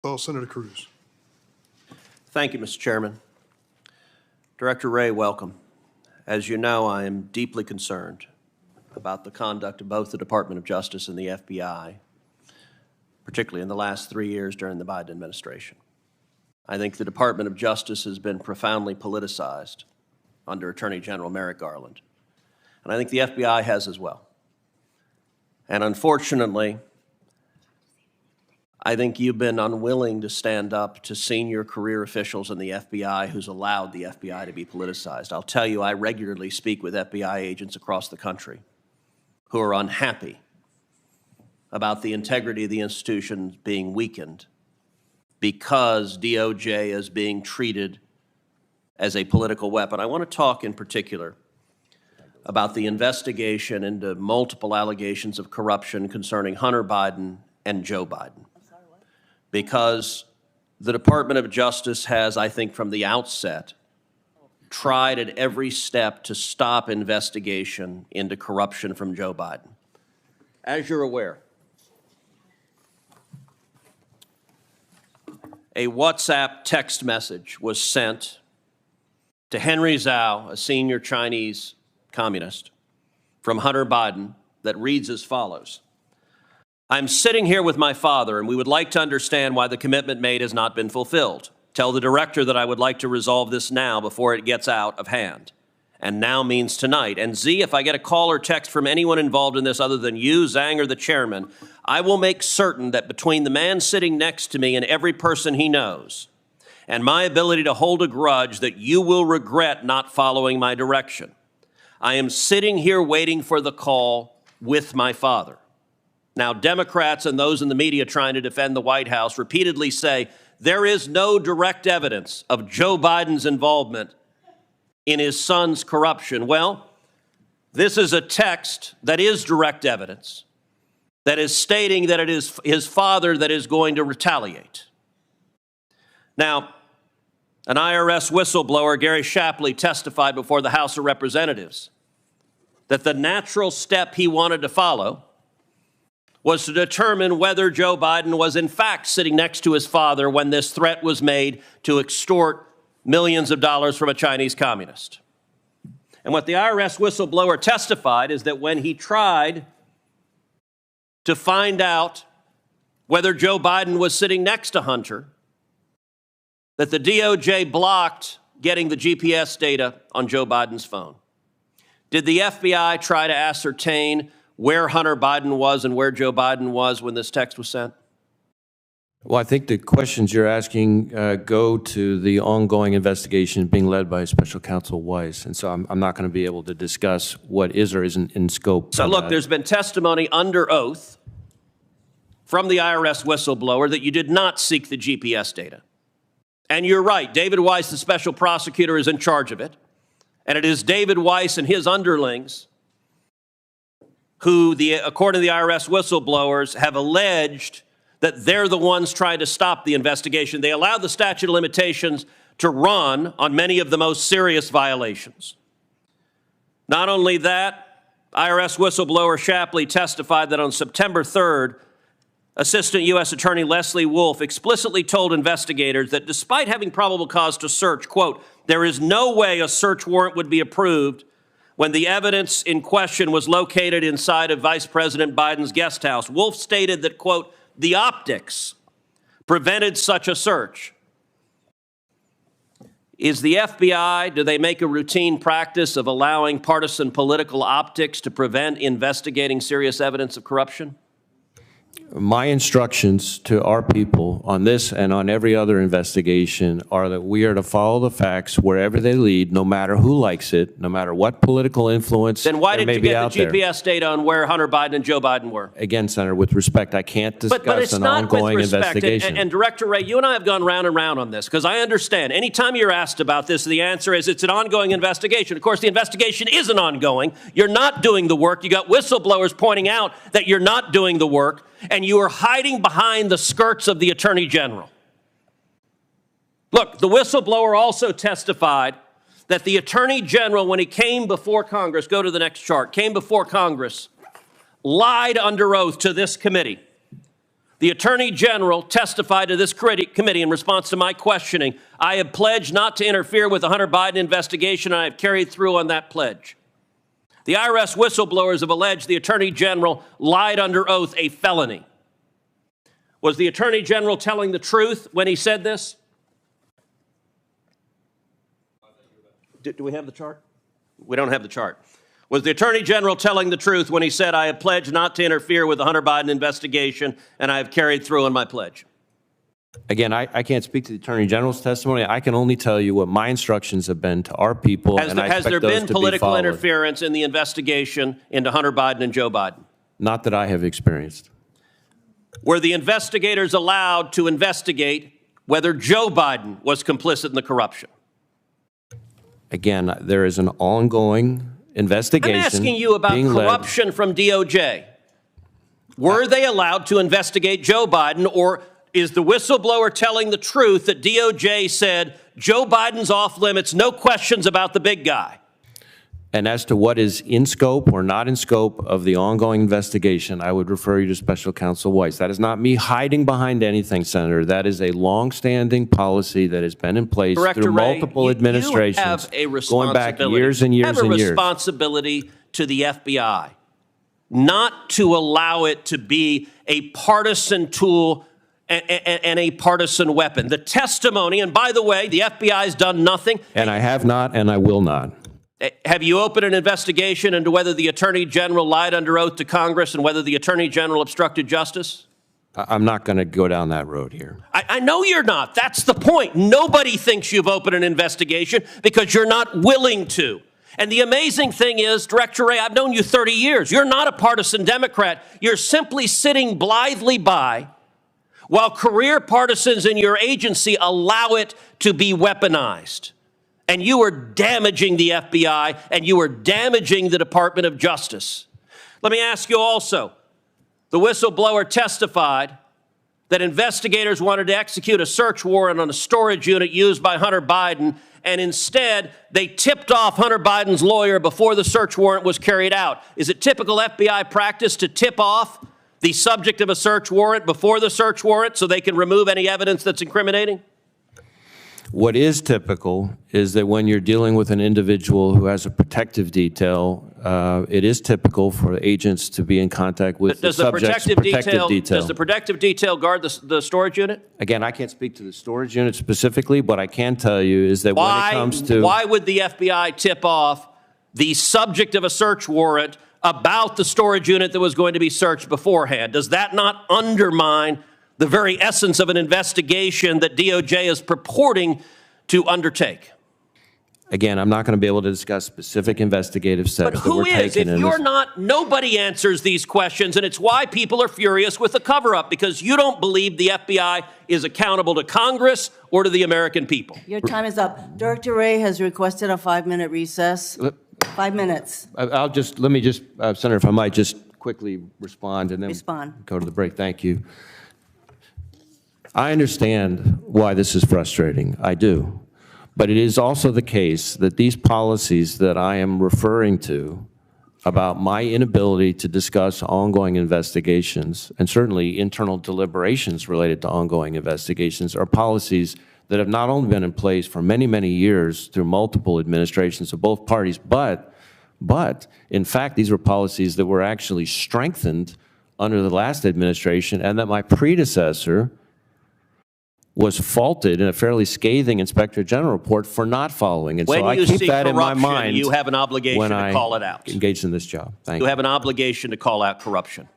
Senator Cruz. Thank you, Mr. Chairman. Director Wray, welcome. As you know, I am deeply concerned about the conduct of both the Department of Justice and the FBI, particularly in the last 3 years during the Biden administration. I think the Department of Justice has been profoundly politicized under Attorney General Merrick Garland, and I think the FBI has as well. And unfortunately, I think you've been unwilling to stand up to senior career officials in the FBI who's allowed the FBI to be politicized. I'll tell you, I regularly speak with FBI agents across the country who are unhappy about the integrity of the institution being weakened because DOJ is being treated as a political weapon. I want to talk in particular about the investigation into multiple allegations of corruption concerning Hunter Biden and Joe Biden, because the Department of Justice has, I think, from the outset, tried at every step to stop investigation into corruption from Joe Biden. As you're aware, a WhatsApp text message was sent to Henry Zhao, a senior Chinese communist, from Hunter Biden that reads as follows: I'm sitting here with my father, and we would like to understand why the commitment made has not been fulfilled. Tell the director that I would like to resolve this now before it gets out of hand. And now means tonight. And Z, if I get a call or text from anyone involved in this other than you, Zhang, or the chairman, I will make certain that between the man sitting next to me and every person he knows, and my ability to hold a grudge, that you will regret not following my direction. I am sitting here waiting for the call with my father. Now, Democrats and those in the media trying to defend the White House repeatedly say there is no direct evidence of Joe Biden's involvement in his son's corruption. Well, this is a text that is direct evidence that is stating that it is his father that is going to retaliate. Now, an IRS whistleblower, Gary Shapley, testified before the House of Representatives that the natural step he wanted to follow was to determine whether Joe Biden was in fact sitting next to his father when this threat was made to extort millions of dollars from a Chinese communist. And what the IRS whistleblower testified is that when he tried to find out whether Joe Biden was sitting next to Hunter, that the DOJ blocked getting the GPS data on Joe Biden's phone. Did the FBI try to ascertain where Hunter Biden was and where Joe Biden was when this text was sent? Well, I think the questions you're asking go to the ongoing investigation being led by Special Counsel Weiss, and so I'm not going to be able to discuss what is or isn't in scope. So look, there's been testimony under oath from the IRS whistleblower that you did not seek the GPS data. And you're right, David Weiss, the special prosecutor, is in charge of it. And it is David Weiss and his underlings who, according to the IRS whistleblowers, have alleged that they're the ones trying to stop the investigation. They allowed the statute of limitations to run on many of the most serious violations. Not only that, IRS whistleblower Shapley testified that on September 3rd, Assistant U.S. Attorney Leslie Wolf explicitly told investigators that despite having probable cause to search, quote, there is no way a search warrant would be approved when the evidence in question was located inside of Vice President Biden's guest house. Wolf stated that, quote, the optics prevented such a search. Is the FBI, do they make a routine practice of allowing partisan political optics to prevent investigating serious evidence of corruption? My instructions to our people on this and on every other investigation are that we are to follow the facts wherever they lead, no matter who likes it, no matter what political influence there may be out there. Then why did you get the GPS data on where Hunter Biden and Joe Biden were? Again, Senator, with respect, I can't discuss an ongoing investigation. And Director Wray, you and I have gone round and round on this because I understand anytime you're asked about this, the answer is it's an ongoing investigation. Of course, the investigation isn't ongoing. You're not doing the work. You got whistleblowers pointing out that you're not doing the work, and you are hiding behind the skirts of the Attorney General. Look, the whistleblower also testified that the Attorney General, when he came before Congress, go to the next chart, came before Congress, lied under oath to this committee The Attorney General testified to this committee in response to my questioning. I have pledged not to interfere with the Hunter Biden investigation, and I have carried through on that pledge. The IRS whistleblowers have alleged the Attorney General lied under oath, a felony. Was the Attorney General telling the truth when he said this? Do we have the chart? We don't have the chart. Was the Attorney General telling the truth when he said, I have pledged not to interfere with the Hunter Biden investigation, and I have carried through on my pledge? Again, I can't speak to the Attorney General's testimony. I can only tell you what my instructions have been to our people, and I Has there expect those been to be political followed. interference in the investigation into Hunter Biden and Joe Biden? Not that I have experienced. Were the investigators allowed to investigate whether Joe Biden was complicit in the corruption? Again, there is an ongoing investigation. I'm asking you about corruption from DOJ. Were they allowed to investigate Joe Biden, or is the whistleblower telling the truth that DOJ said Joe Biden's off limits, no questions about the big guy? And as to what is in scope or not in scope of the ongoing investigation, I would refer you to Special Counsel Weiss. That is not me hiding behind anything, Senator. That is a longstanding policy that has been in place Director through Wray, multiple administrations, you have a going back years and years and years. You have a responsibility to the FBI, not to allow it to be a partisan tool and a partisan weapon. The testimony, and by the way, the FBI has done nothing. And I have not, and I will not. Have you opened an investigation into whether the Attorney General lied under oath to Congress and whether the Attorney General obstructed justice? I'm not going to go down that road here. I know you're not. That's the point. Nobody thinks you've opened an investigation because you're not willing to. And the amazing thing is, Director Wray, I've known you 30 years. You're not a partisan Democrat. You're simply sitting blithely by while career partisans in your agency allow it to be weaponized. And you are damaging the FBI, and you are damaging the Department of Justice. Let me ask you also, the whistleblower testified that investigators wanted to execute a search warrant on a storage unit used by Hunter Biden, and instead they tipped off Hunter Biden's lawyer before the search warrant was carried out. Is it typical FBI practice to tip off the subject of a search warrant before the search warrant so they can remove any evidence that's incriminating? What is typical is that when you're dealing with an individual who has a protective detail, it is typical for agents to be in contact with the subject's protective detail. Does the protective detail guard the storage unit? Again, I can't speak to the storage unit specifically. What I can tell you is that when it comes to... Why would the FBI tip off the subject of a search warrant about the storage unit that was going to be searched beforehand? Does that not undermine the very essence of an investigation that DOJ is purporting to undertake? Again, I'm not going to be able to discuss specific investigative steps But who that we're is? taking. If you're not, nobody answers these questions, and it's why people are furious with the cover-up, because you don't believe the FBI is accountable to Congress or to the American people. Your time is up. Director Wray has requested a 5-minute recess. 5 minutes. Let me just, Senator, if I might just quickly respond and then go to the break. Thank you. I understand why this is frustrating. I do. But it is also the case that these policies that I am referring to about my inability to discuss ongoing investigations, and certainly internal deliberations related to ongoing investigations, are policies that have not only been in place for many, many years through multiple administrations of both parties, but in fact, these were policies that were actually strengthened under the last administration, and that my predecessor was faulted in a fairly scathing Inspector General report for not following. And so I keep that in my mind. You have an obligation to call it out. Engaged in this job. Thank you. You have an obligation to call out corruption.